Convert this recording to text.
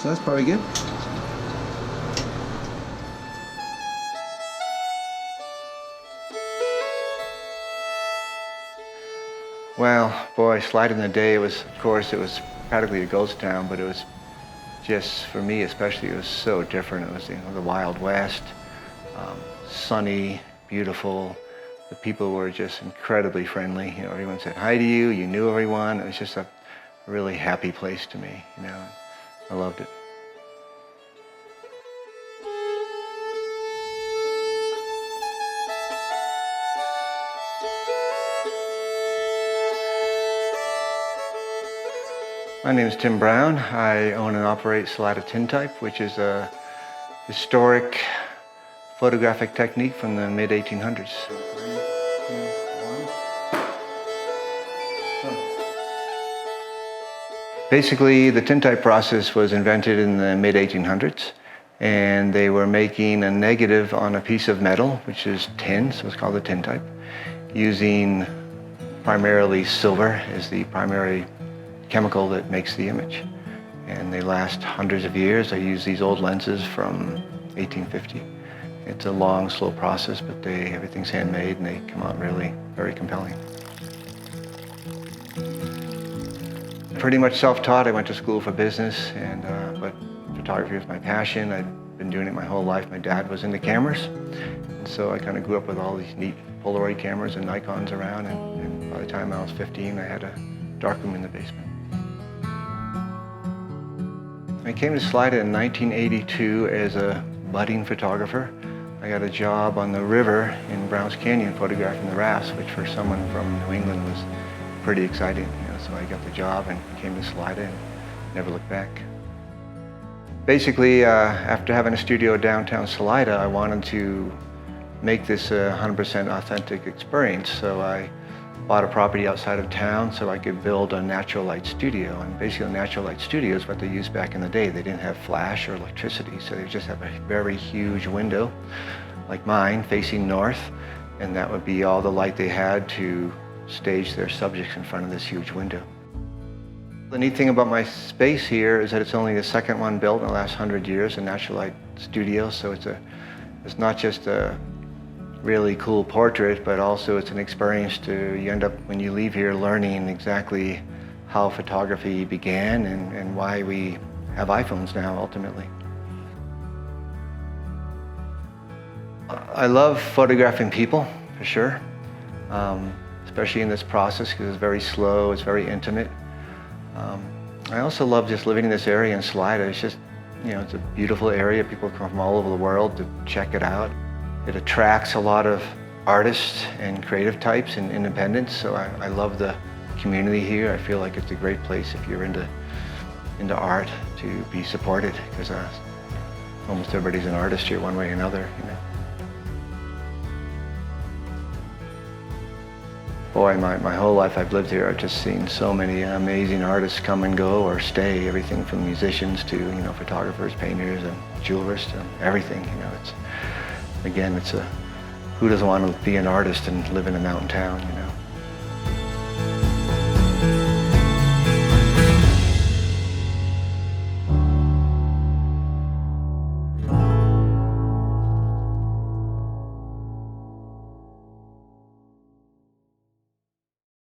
so that's probably good. Well, boy, Salida in the day, it was practically a ghost town, but it was just, for me especially, it was so different. It was, the Wild West, sunny, beautiful. The people were just incredibly friendly. Everyone said hi to you. You knew everyone. It was just a really happy place to me. I loved it. My name is Tim Brown. I own and operate Salida Tintype, which is a historic photographic technique from the mid-1800s. Basically, the tintype process was invented in the mid-1800s, and they were making a negative on a piece of metal, which is tin, so it's called a tintype, using primarily silver as the primary chemical that makes the image. And they last hundreds of years. I use these old lenses from 1850. It's a long, slow process, but everything's handmade and they come out really very compelling. Pretty much self-taught. I went to school for business, but photography was my passion. I'd been doing it my whole life. My dad was into cameras, and so I kind of grew up with all these neat Polaroid cameras and Nikons around, and by the time I was 15, I had a darkroom in the basement. I came to Salida in 1982 as a budding photographer. I got a job on the river in Browns Canyon photographing the rafts, which for someone from New England was pretty exciting. So I got the job and came to Salida and never looked back. Basically, after having a studio downtown Salida, I wanted to make this a 100% authentic experience. So I bought a property outside of town so I could build a natural light studio. And basically a natural light studio is what they used back in the day. They didn't have flash or electricity, so they just have a very huge window, like mine, facing north, and that would be all the light they had to stage their subjects in front of this huge window. The neat thing about my space here is that it's only the second one built in the last 100 years, a natural light studio, so it's not just a really cool portrait, but also it's an experience you end up, when you leave here, learning exactly how photography began and why we have iPhones now, ultimately. I love photographing people, for sure, especially in this process because it's very slow, it's very intimate. I also love just living in this area in Salida. It's just, it's a beautiful area. People come from all over the world to check it out. It attracts a lot of artists and creative types and independents, so I love the community here. I feel like it's a great place if you're into art to be supported, because almost everybody's an artist here one way or another. Boy, my whole life I've lived here, I've just seen so many amazing artists come and go or stay, everything from musicians to, photographers, painters, and jewelers, to everything, Again, who doesn't want to be an artist and live in a mountain town,